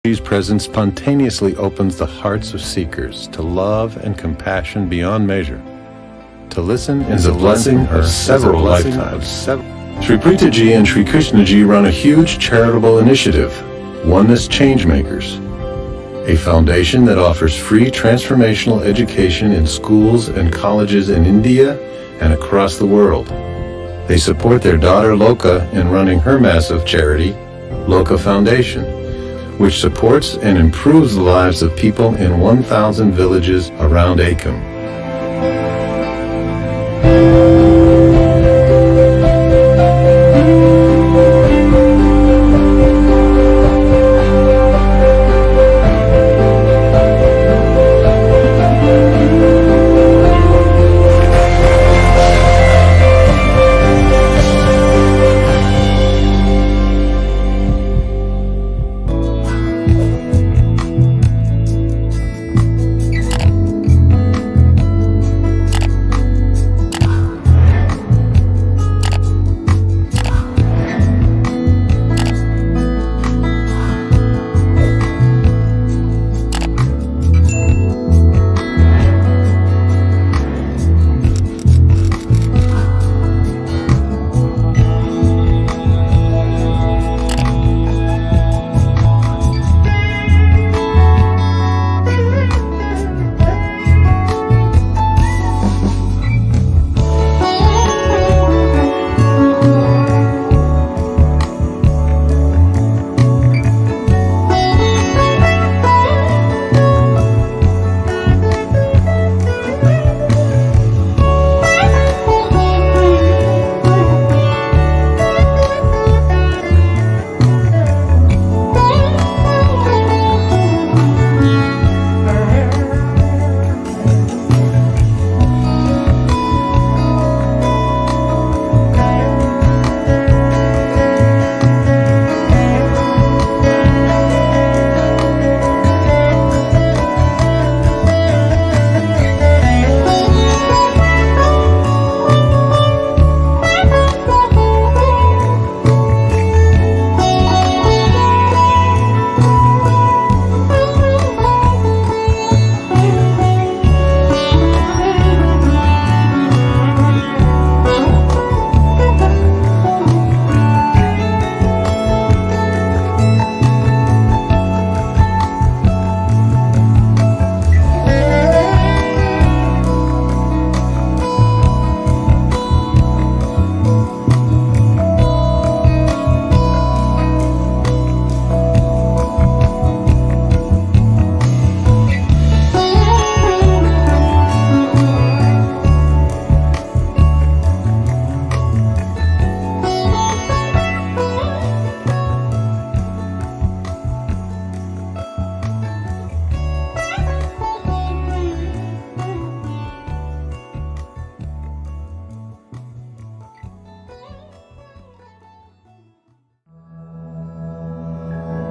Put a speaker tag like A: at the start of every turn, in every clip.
A: Preethaji's presence spontaneously opens the hearts of seekers to love and compassion beyond measure. To listen is a blessing of several lifetimes. Sri Preethaji and Sri Krishnaji run a huge charitable initiative, Oneness Changemakers, a foundation that offers free transformational education in schools and colleges in India and across the world. They support their daughter Loka in running her massive charity, Loka Foundation, which supports and improves the lives of people in 1,000 villages around Akam.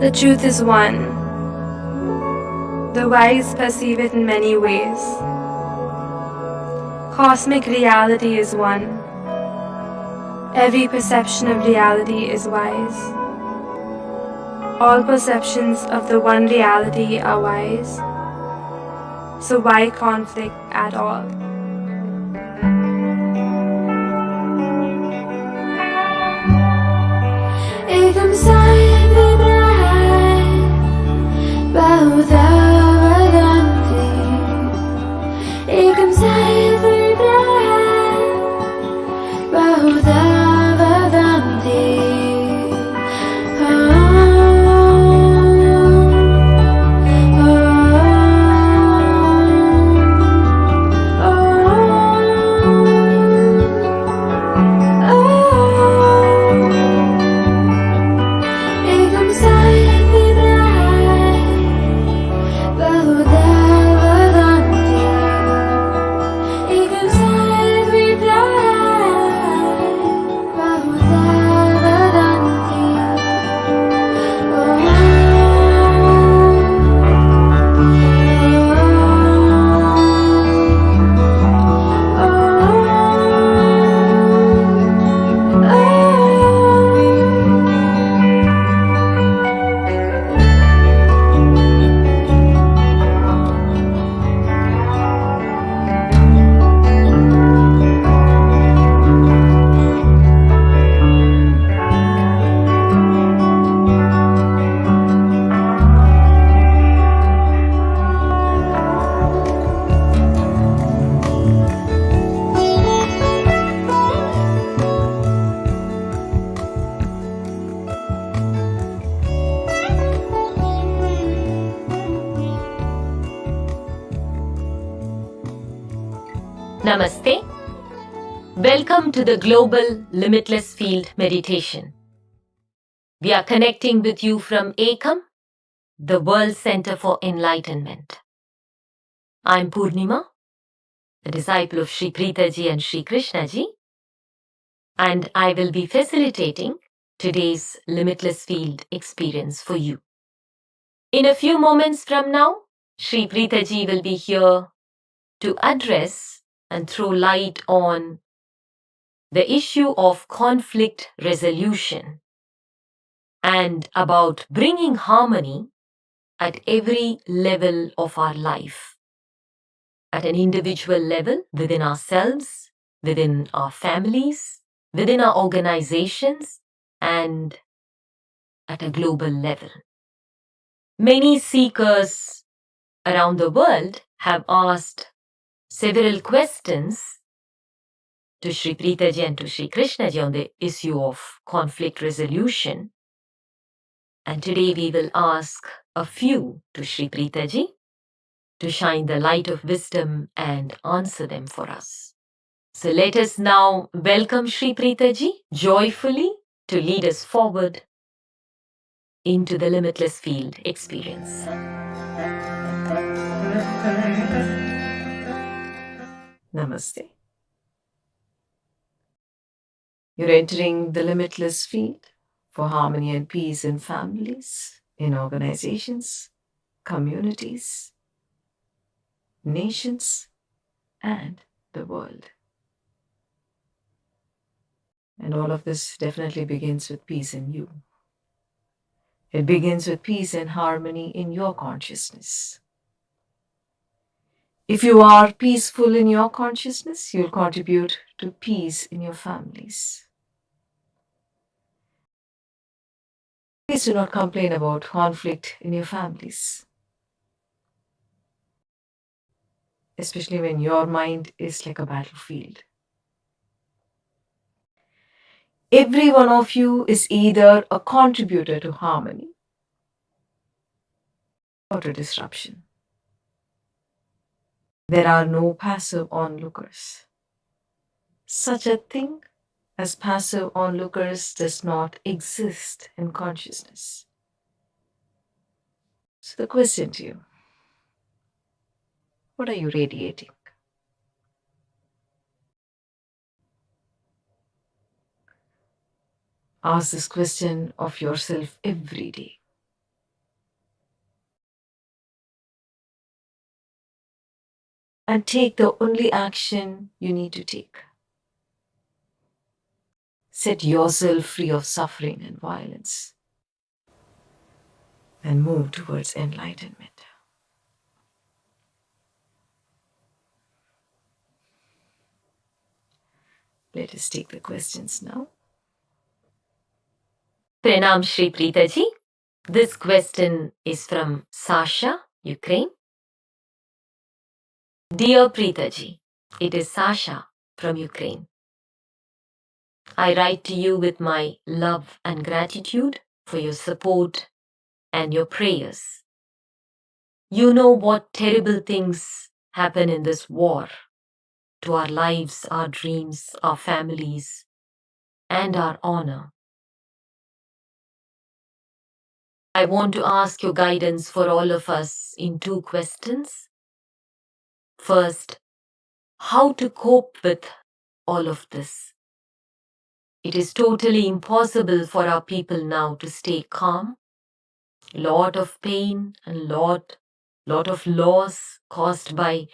B: The truth is one. The wise perceive it in many ways. Cosmic reality is one. Every perception of reality is wise. All perceptions of the one reality are wise. So why conflict at all?
C: Ekam Sai Bahuda vadanti, ekam sai bahuda vadanti. Oh, oh, oh.
D: Namaste. Welcome to the Global Limitless Field Meditation. We are connecting with you from Ekam, the World Center for Enlightenment. I'm Purnima, the disciple of Sri Preethaji and Sri Krishnaji, and I will be facilitating today's Limitless Field experience for you. In a few moments from now, Sri Preethaji will be here to address and throw light on the issue of conflict resolution and about bringing harmony at every level of our life, at an individual level, within ourselves, within our families, within our organizations, and at a global level. Many seekers around the world have asked several questions to Sri Preethaji and to Sri Krishnaji on the issue of conflict resolution. And today we will ask a few to Sri Preethaji to shine the light of wisdom and answer them for us. So let us now welcome Sri Preethaji joyfully to lead us forward into the Limitless Field experience.
E: Namaste. You're entering the limitless field for harmony and peace in families, in organizations, communities, nations, and the world. And all of this definitely begins with peace in you. It begins with peace and harmony in your consciousness. If you are peaceful in your consciousness, you'll contribute to peace in your families. Please do not complain about conflict in your families, especially when your mind is like a battlefield. Every one of you is either a contributor to harmony or to disruption. There are no passive onlookers. Such a thing as passive onlookers does not exist in consciousness. So the question to you, what are you radiating? Ask this question of yourself every day. And take the only action you need to take. Set yourself free of suffering and violence and move towards enlightenment. Let us take the questions now.
D: Pranam Sri Preethaji. This question is from Sasha, Ukraine. Dear Preethaji, it is Sasha from Ukraine. I write to you with my love and gratitude for your support and your prayers. You know what terrible things happen in this war to our lives, our dreams, our families, and our honor. I want to ask your guidance for all of us in two questions. First, how to cope with all of this. It is totally impossible for our people now to stay calm. Lot of pain and lot of loss caused by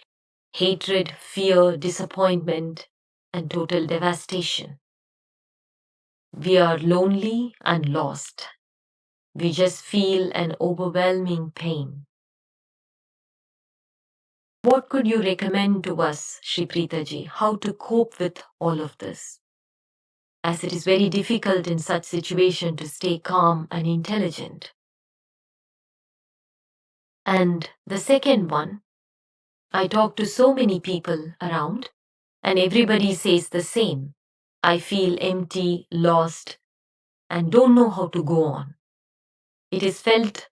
D: hatred, fear, disappointment, and total devastation. We are lonely and lost. We just feel an overwhelming pain. What could you recommend to us, Sri Preethaji, how to cope with all of this? As it is very difficult in such situation to stay calm and intelligent. And the second one, I talk to so many people around and everybody says the same. I feel empty, lost, and don't know how to go on. It is felt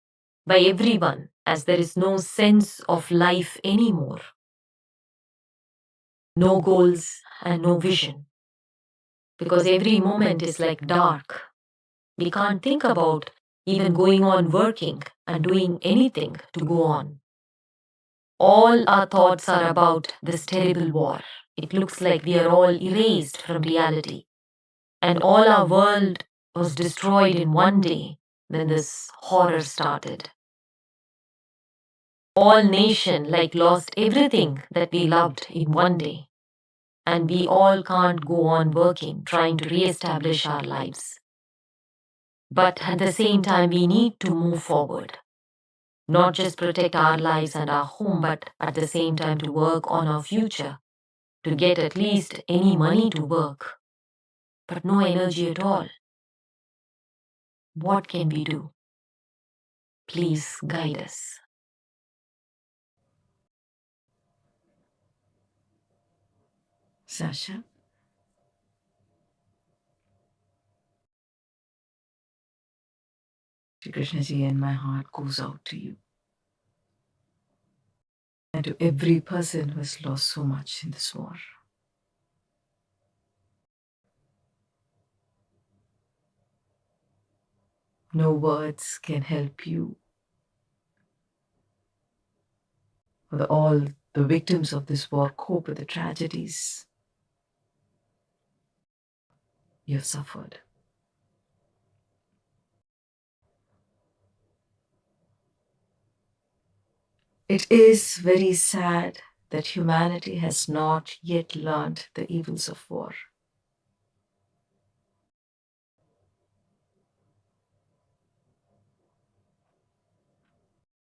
D: by everyone as there is no sense of life anymore. no goals, and no vision. Because every moment is like dark. We can't think about even going on working and doing anything to go on. All our thoughts are about this terrible war. It looks like we are all erased from reality. And all our world was destroyed in one day when this horror started. All nation like lost everything that we loved in one day. And we all can't go on working, trying to re-establish our lives. But at the same time, we need to move forward. Not just protect our lives and our home, but at the same time to work on our future, to get at least any money to work, but no energy at all. What can we do? Please guide us.
E: Sasha, Shri Krishna Ji, and my heart goes out to you and to every person who has lost so much in this war. No words can help you or all the victims of this war cope with the tragedies you have suffered. It is very sad that humanity has not yet learned the evils of war.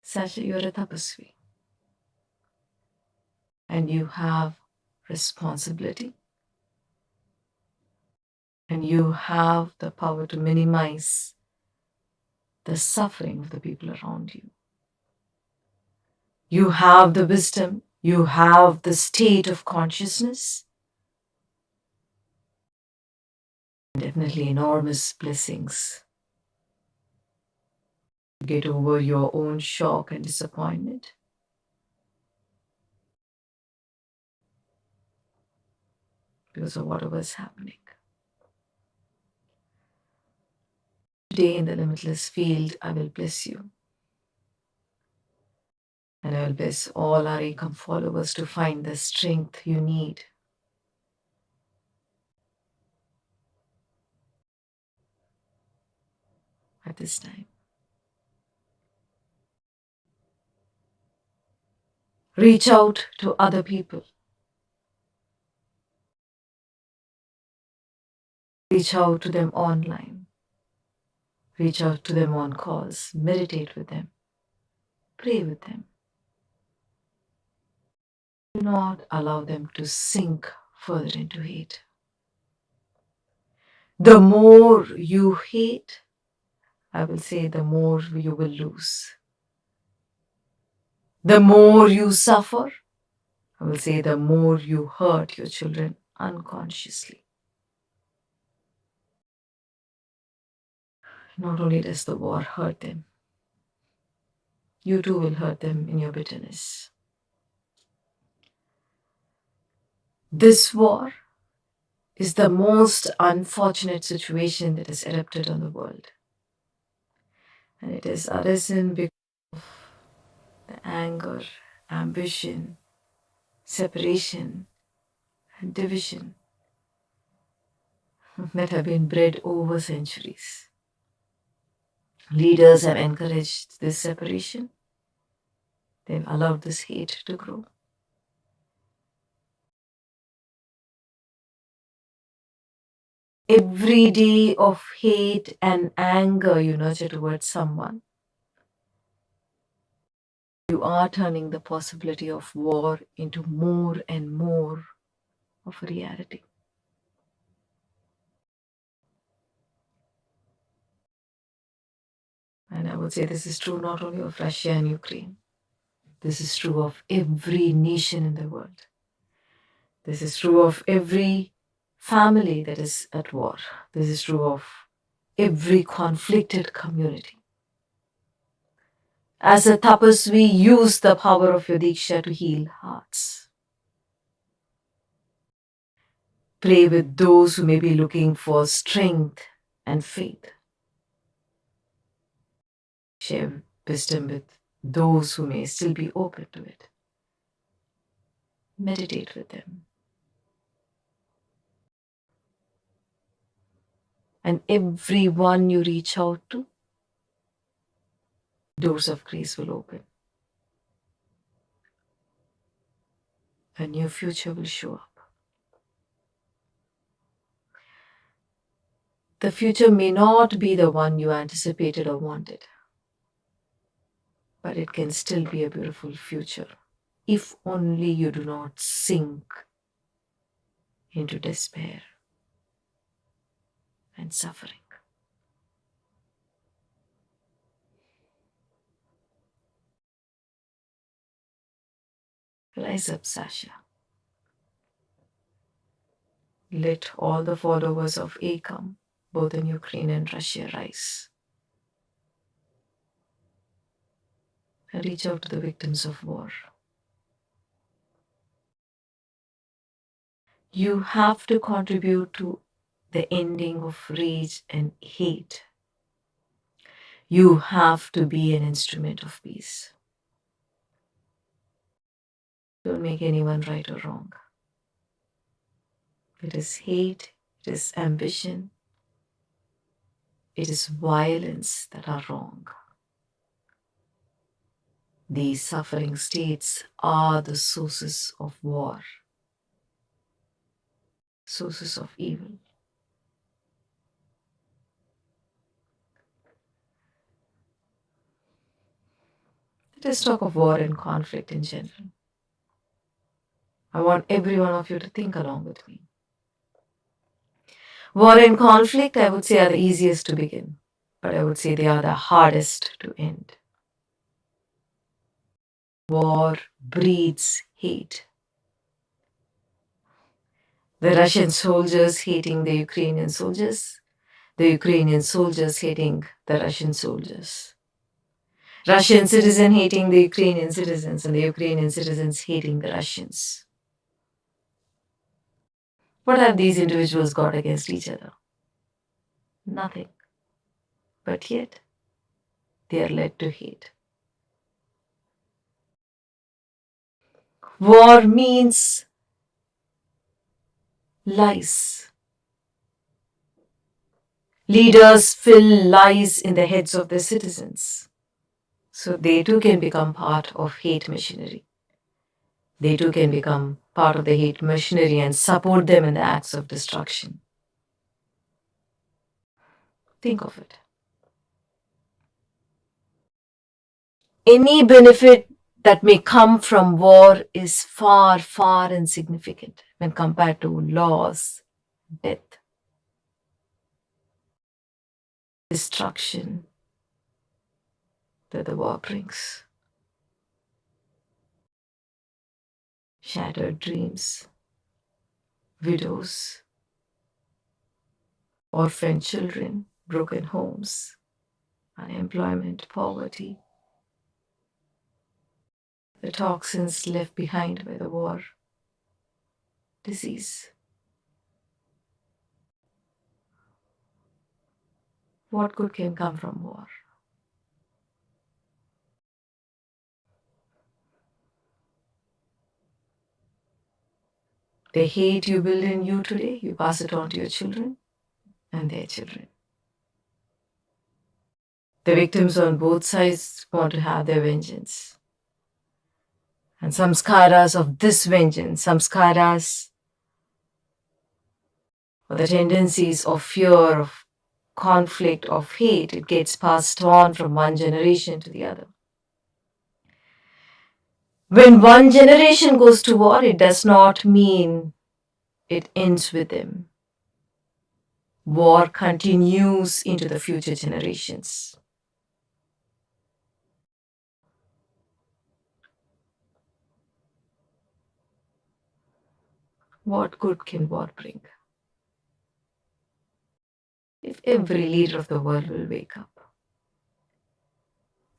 E: Sasha, you're a tapasvi and you have responsibility and you have the power to minimize the suffering of the people around you. You have the wisdom, you have the state of consciousness, and definitely enormous blessings to get over your own shock and disappointment. Because of whatever is happening. Today in the Limitless Field, I will bless you. And I will bless all our Ekam followers to find the strength you need. At this time. Reach out to other people. Reach out to them online. Reach out to them on calls. Meditate with them. Pray with them. Do not allow them to sink further into hate. The more you hate, I will say, the more you will lose. The more you suffer, I will say, the more you hurt your children unconsciously. Not only does the war hurt them, you too will hurt them in your bitterness. This war is the most unfortunate situation that has erupted on the world. And it has arisen because of the anger, ambition, separation, and division that have been bred over centuries. Leaders have encouraged this separation. They've allowed this hate to grow. Every day of hate and anger you nurture towards someone, you are turning the possibility of war into more and more of a reality. And I would say this is true not only of Russia and Ukraine. This is true of every nation in the world. This is true of every family that is at war. This is true of every conflicted community. As a tapasvi, use the power of your diksha to heal hearts. Pray with those who may be looking for strength and faith. Share wisdom with those who may still be open to it. Meditate with them. And everyone you reach out to, doors of grace will open. A new future will show up. The future may not be the one you anticipated or wanted, but it can still be a beautiful future if only you do not sink into despair and suffering. Rise up, Sasha. Let all the followers of Ekam, both in Ukraine and Russia, rise. And reach out to the victims of war. You have to contribute to the ending of rage and hate. You have to be an instrument of peace. Don't make anyone right or wrong. It is hate, it is ambition, it is violence that are wrong. These suffering states are the sources of war, sources of evil. Let us talk of war and conflict in general. I want every one of you to think along with me. War and conflict, I would say, are the easiest to begin, but I would say they are the hardest to end. War breeds hate. The Russian soldiers hating the Ukrainian soldiers hating the Russian soldiers, Russian citizen hating the Ukrainian citizens, and the Ukrainian citizens hating the Russians. What have these individuals got against each other? Nothing. But yet, they are led to hate. War means lies. Leaders fill lies in the heads of their citizens, so they too can become part of hate machinery. They too can become part of the hate machinery and support them in the acts of destruction. Think of it. Any benefit that may come from war is far, far insignificant when compared to loss, death, destruction that the war brings. Shattered dreams, widows, orphan children, broken homes, unemployment, poverty, the toxins left behind by the war, disease. What good can come from war? The hate you build in you today, you pass it on to your children and their children. The victims on both sides want to have their vengeance. And samskaras of this vengeance, samskaras or the tendencies of fear, of conflict, of hate, it gets passed on from one generation to the other. When one generation goes to war, it does not mean it ends with them. War continues into the future generations. What good can war bring? If every leader of the world will wake up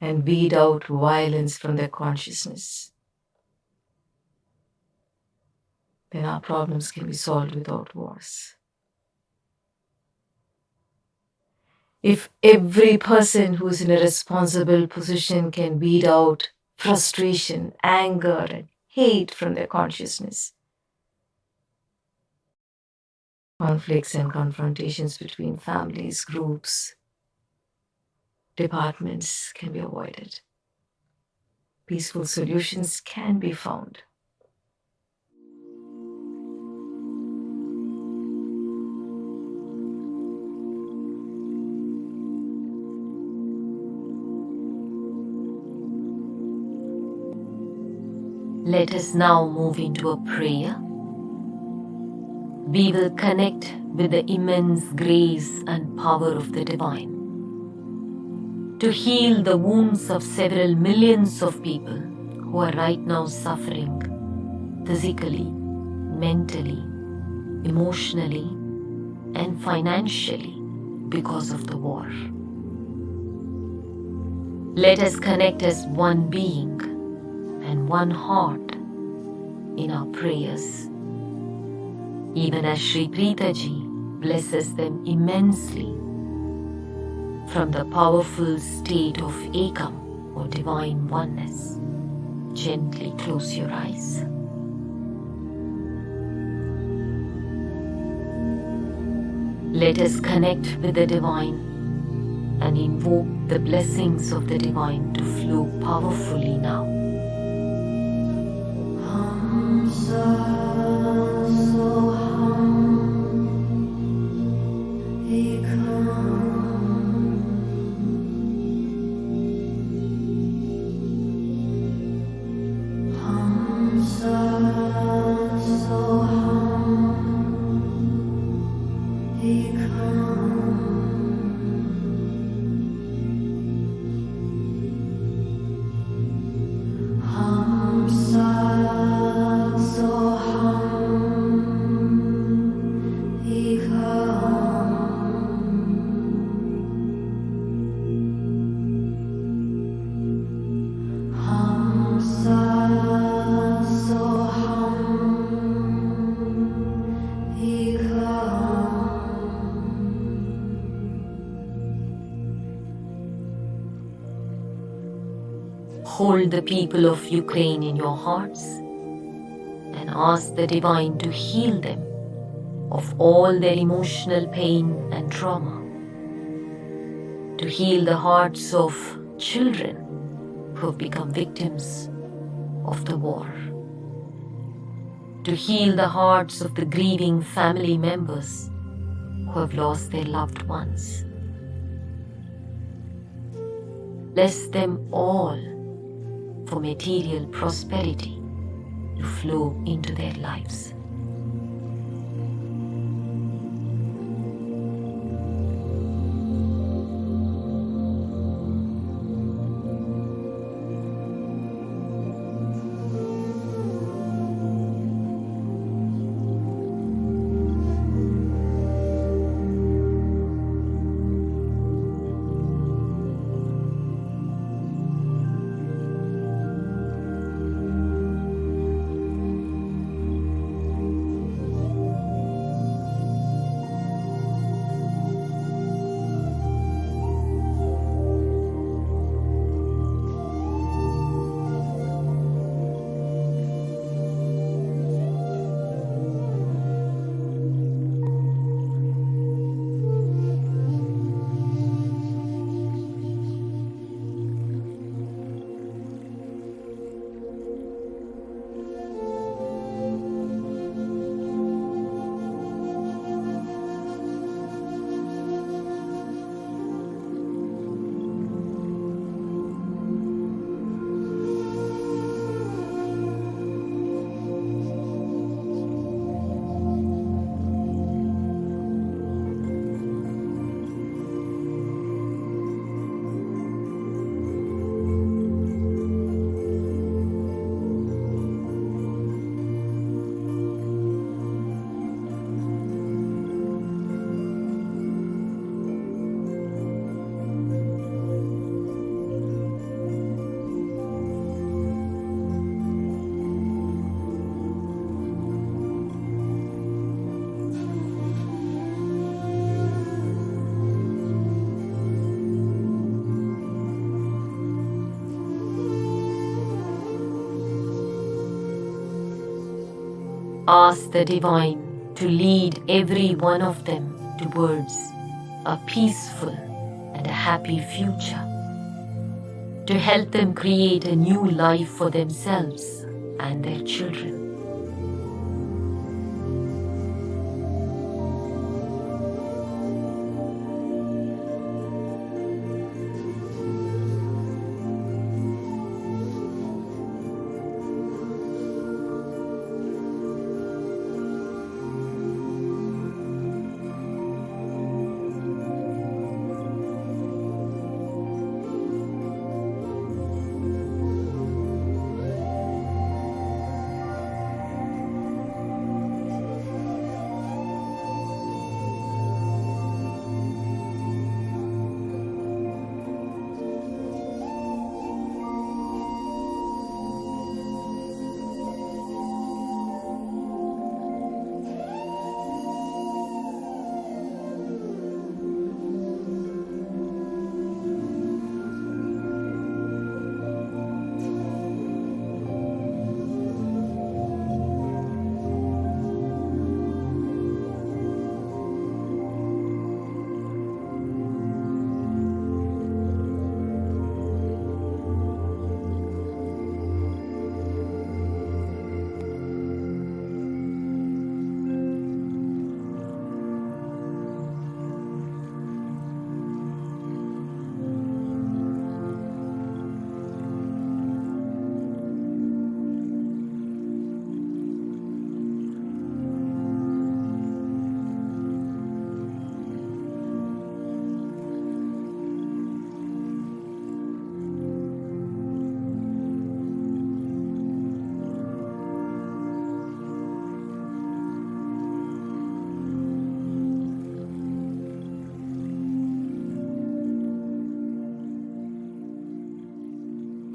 E: and weed out violence from their consciousness, then our problems can be solved without wars. If every person who is in a responsible position can weed out frustration, anger, and hate from their consciousness, conflicts and confrontations between families, groups, departments can be avoided. Peaceful solutions can be found.
D: Let us now move into a prayer. We will connect with the immense grace and power of the Divine to heal the wounds of several millions of people who are right now suffering physically, mentally, emotionally, and financially because of the war. Let us connect as one being and one heart in our prayers, even as Sri Preethaji blesses them immensely from the powerful state of Ekam or divine oneness. Gently close your eyes. Let us connect with the Divine and invoke the blessings of the Divine to flow powerfully now. Hold the people of Ukraine in your hearts and ask the Divine to heal them of all their emotional pain and trauma, to heal the hearts of children who have become victims of the war, to heal the hearts of the grieving family members who have lost their loved ones. Bless them all for material prosperity to flow into their lives. Ask the Divine to lead every one of them towards a peaceful and a happy future, to help them create a new life for themselves and their children.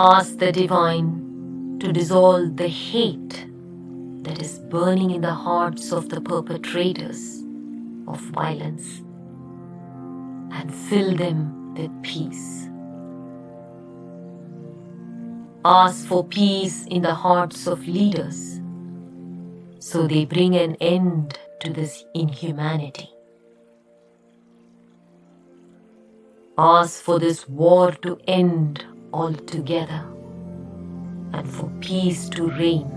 D: Ask the Divine to dissolve the hate that is burning in the hearts of the perpetrators of violence and fill them with peace. Ask for peace in the hearts of leaders so they bring an end to this inhumanity. Ask for this war to end altogether and for peace to reign.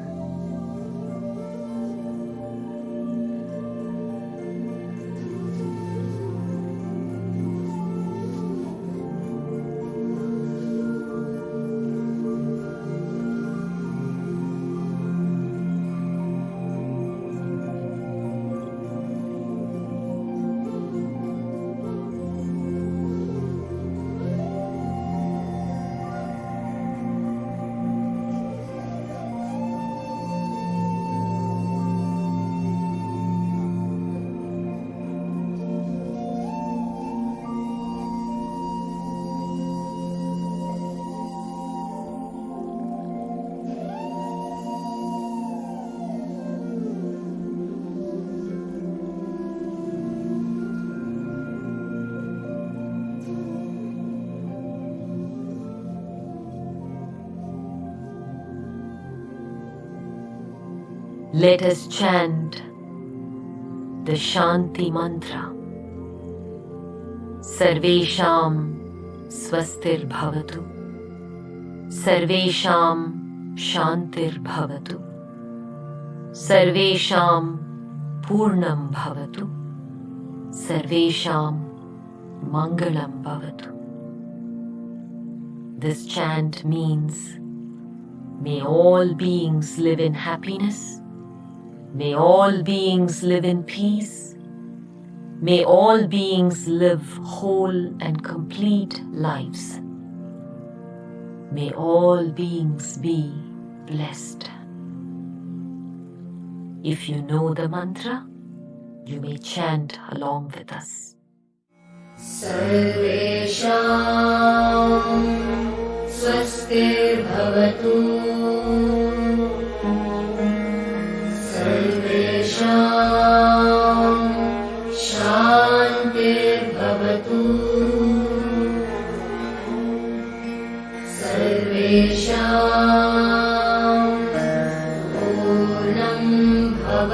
D: Let us chant the Shanti mantra. Sarvesham swastir bhavatu. Sarvesham shantir bhavatu. Sarvesham purnam bhavatu. Sarvesham mangalam bhavatu. This chant means, may all beings live in happiness. May all beings live in peace. May all beings live whole and complete lives. May all beings be blessed. If you know the mantra, you may chant along with us.
C: Sarvesham swastir bhavatu. Sarvesham shantir bhavatu. Sarvesham purnam bhavatu.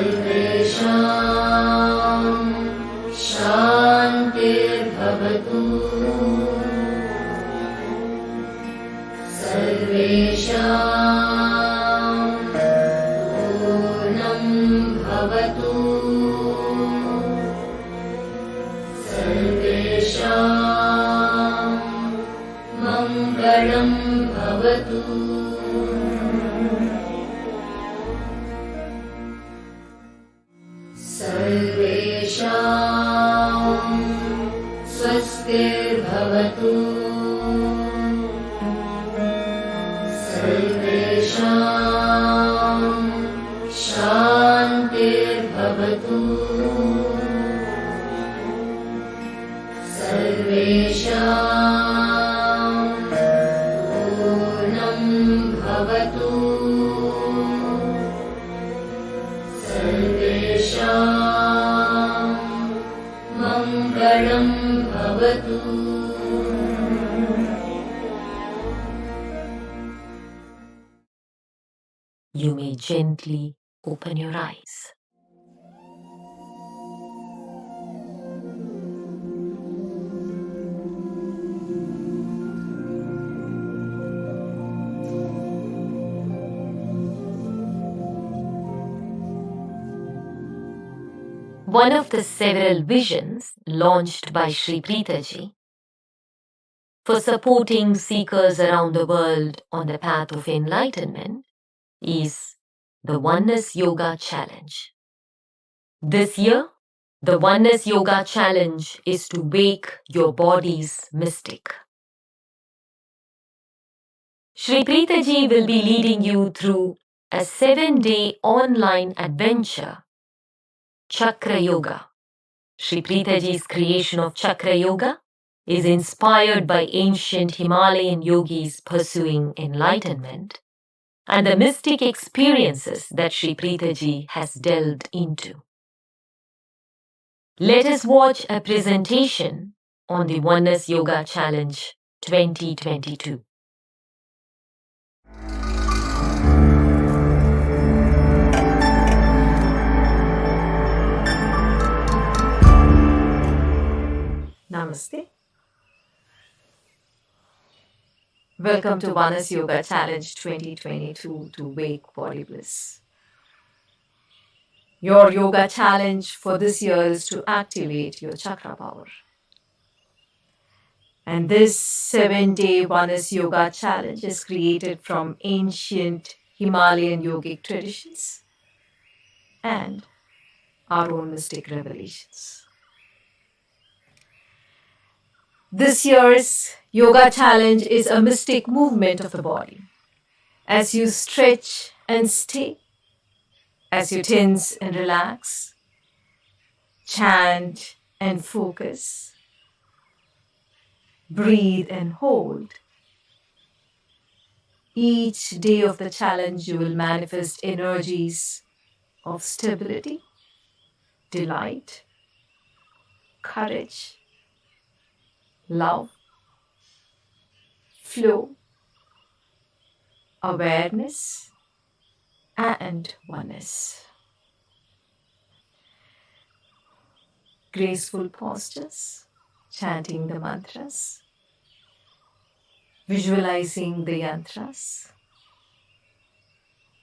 C: सर्वेषां शान्तिर्भवतु सर्वेषां पूर्णं भवतु सर्वेषां मङ्गलं भवतु सर्वेषां स्वस्तिर्भवतु सर्वेषां शान्तिर्भवतु सर्वेषां पूर्णं भवतु सर्वेषां मङ्गलं भवतु
D: You may gently open your eyes. One of the several visions launched by Sri Preethaji for supporting seekers around the world on the path of enlightenment is the Oneness Yoga Challenge. This year, the Oneness Yoga Challenge is to wake your body's mystic. Sri Preethaji will be leading you through a 7-day online adventure, Chakra Yoga. Sri Preethaji's creation of Chakra Yoga is inspired by ancient Himalayan yogis pursuing enlightenment and the mystic experiences that Sri Preethaji has delved into. Let us watch a presentation on the Oneness Yoga Challenge 2022.
E: Namaste. Welcome to Oneness Yoga Challenge 2022 to Wake Body Bliss. Your yoga challenge for this year is to activate your chakra power. And this 7-day Oneness Yoga Challenge is created from ancient Himalayan yogic traditions and our own mystic revelations. This year's yoga challenge is a mystic movement of the body. As you stretch and stay, as you tense and relax, chant and focus, breathe and hold. Each day of the challenge you will manifest energies of stability, delight, courage, love, flow, awareness, and oneness. Graceful postures, chanting the mantras, visualizing the yantras,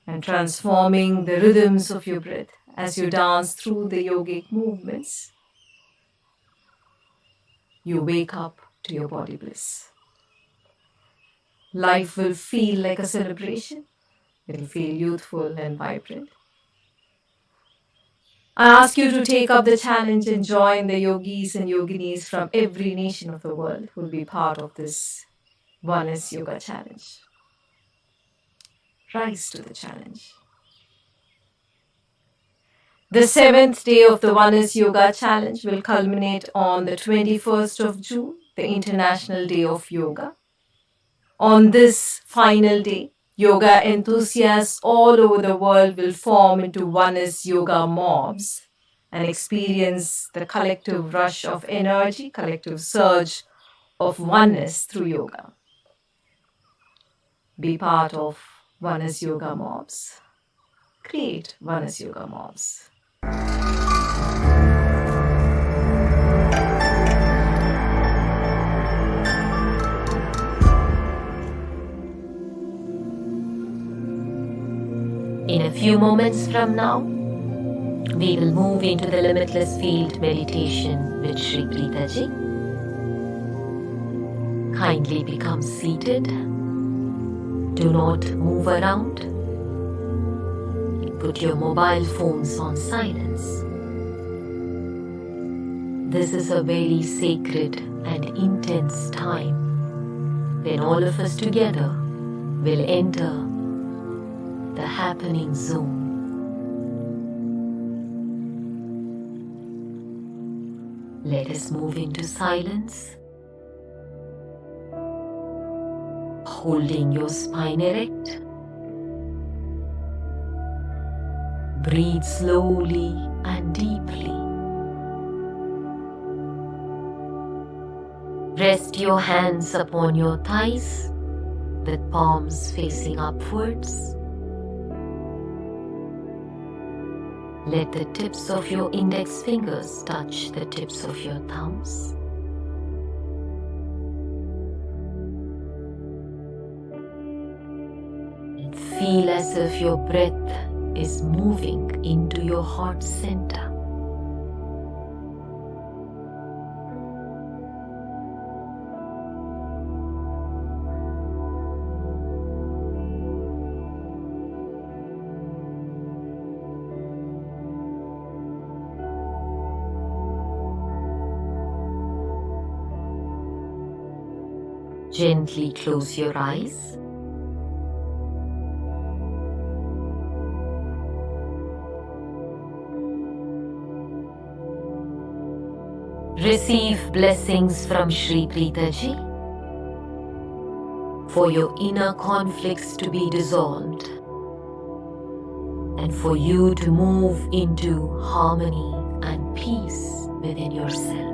E: and transforming the rhythms of your breath as you dance through the yogic movements. You wake up to your body bliss. Life will feel like a celebration. It will feel youthful and vibrant. I ask you to take up the challenge and join the yogis and yoginis from every nation of the world who will be part of this Oneness Yoga Challenge. Rise to the challenge. The 7th day of the Oneness Yoga Challenge will culminate on the 21st of June, the International Day of Yoga. On this final day, yoga enthusiasts all over the world will form into Oneness Yoga mobs and experience the collective rush of energy, collective surge of oneness through yoga. Be part of Oneness Yoga mobs. Create Oneness Yoga mobs.
D: In a few moments from now, we will move into the Limitless Field meditation with Sri Preethaji. Kindly become seated. Do not move around. Put your mobile phones on silence. This is a very sacred and intense time when all of us together will enter the happening zone. Let us move into silence, holding your spine erect. Breathe slowly and deeply. Rest your hands upon your thighs with palms facing upwards. Let the tips of your index fingers touch the tips of your thumbs. And feel as if your breath is moving into your heart center. Gently close your eyes. Receive blessings from Sri Preethaji for your inner conflicts to be dissolved and for you to move into harmony and peace within yourself.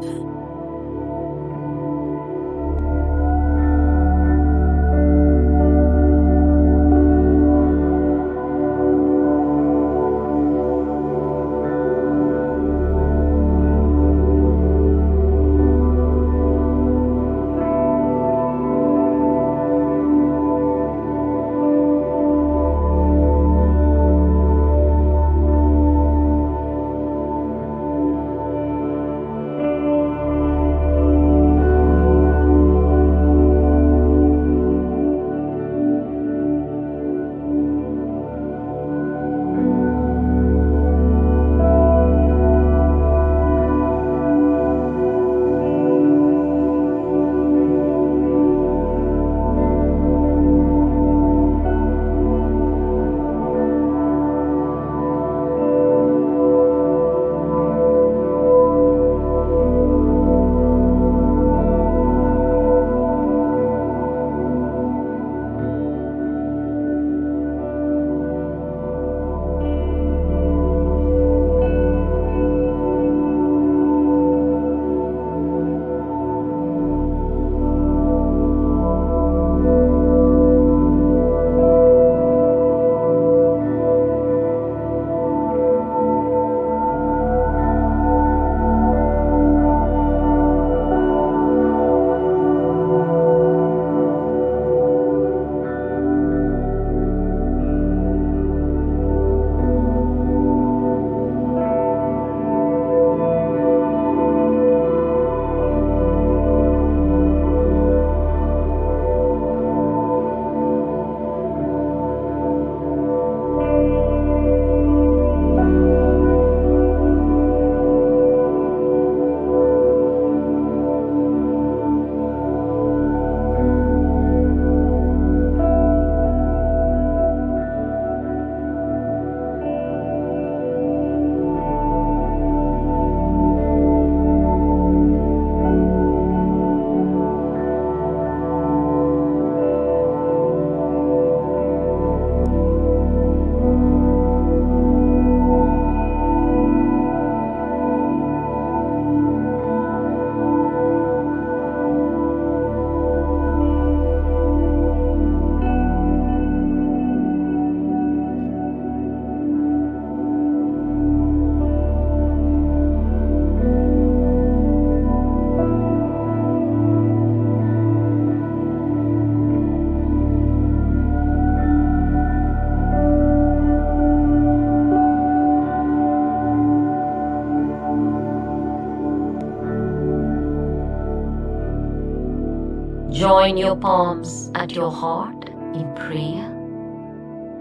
D: Join your palms at your heart in prayer.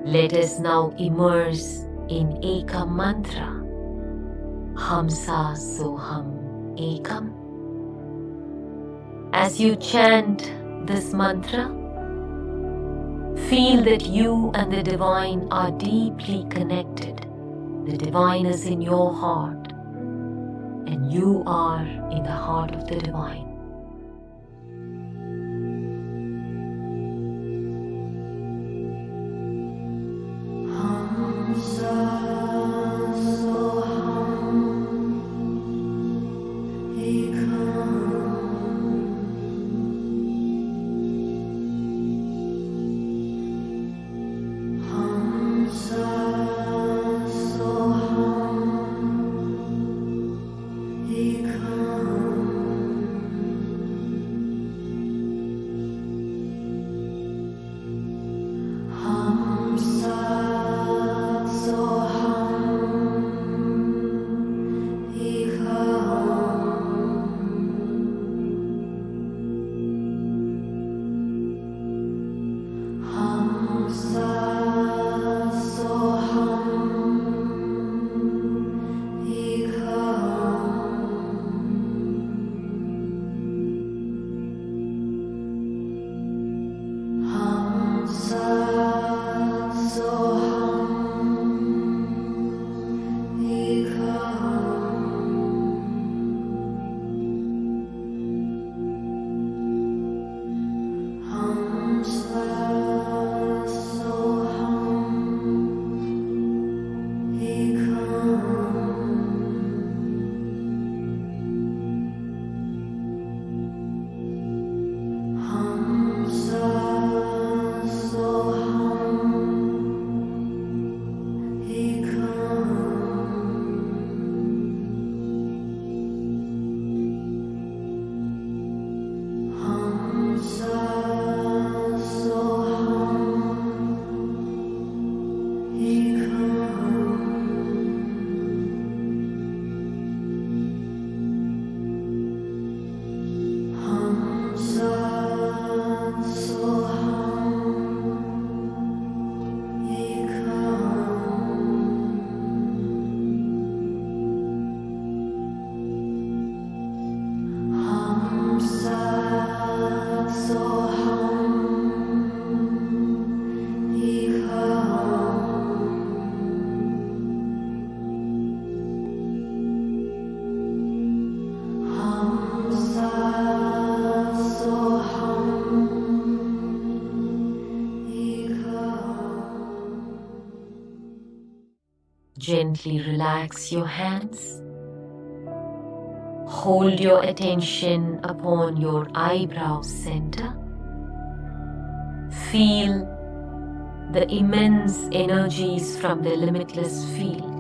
D: Let us now immerse in Ekam mantra. Hamsa Soham Ekam. As you chant this mantra, feel that you and the Divine are deeply connected. The Divine is in your heart, and you are in the heart of the Divine. Gently relax your hands. Hold your attention upon your eyebrow center. Feel the immense energies from the limitless field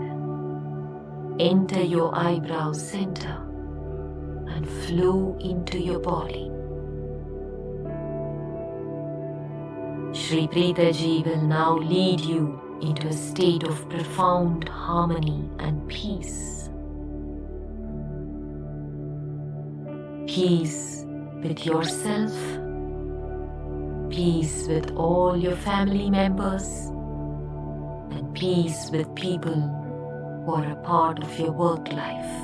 D: enter your eyebrow center and flow into your body. Sri Preethaji will now lead you into a state of profound harmony and peace. Peace with yourself, peace with all your family members, and peace with people who are a part of your work life.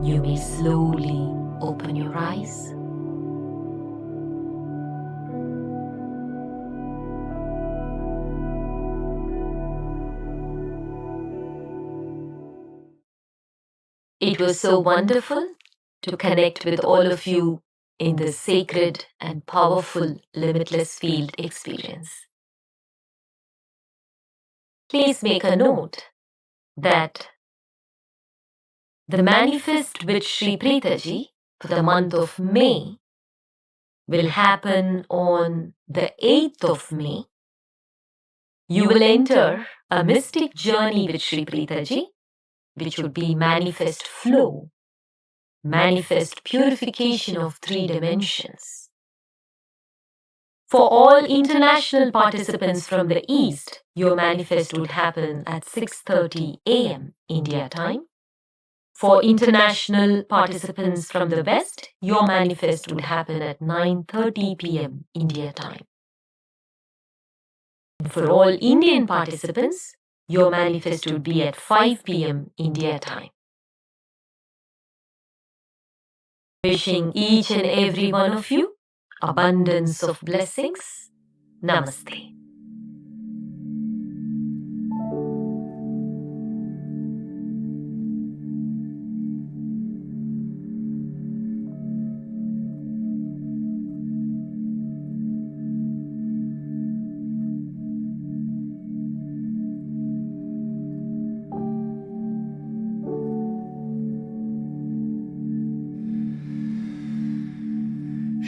D: You may slowly open your eyes. It was so wonderful to connect with all of you in this sacred and powerful limitless field experience. Please make a note that the manifest with Sri Preethaji for the month of May will happen on the 8th of May. You will enter a mystic journey with Sri Preethaji, which would be manifest flow, manifest purification of 3 dimensions. For all international participants from the East, your manifest would happen at 6:30 a.m. India time. For international participants from the West, your manifest would happen at 9:30 p.m. India time. And for all Indian participants, your manifest would be at 5 p.m. India time. Wishing each and every one of you abundance of blessings. Namaste.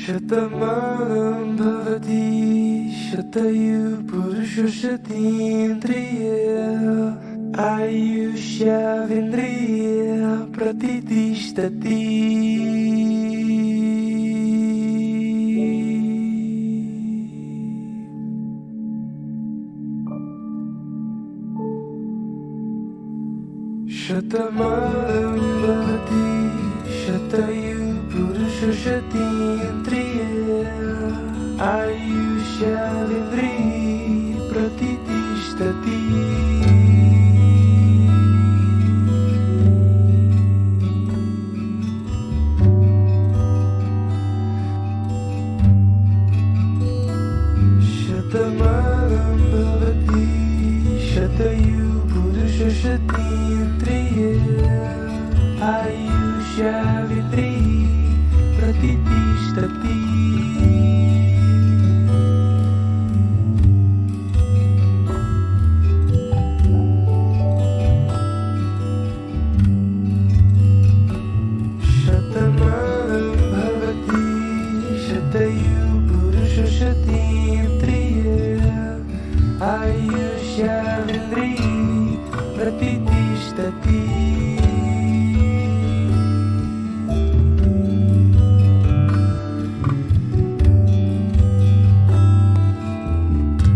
F: शतमानं भवति शतयु पुरुषशतीन्द्रिय आयुष्याविन्द्रिय प्रतितिष्ठति शतमानं भवति शतयु पुरुषशतीन्द्रिय आयुष्याविन्द्रिय प्रतितिष्ठति शतमानं भवति शतयु पुरुषशतीन्द्रिय आयुष्याविन्द्रिय प्रतितिष्ठति शतमानं भवति शतयु पुरुषशतीन्द्रिय आयुष्याविन्द्रिय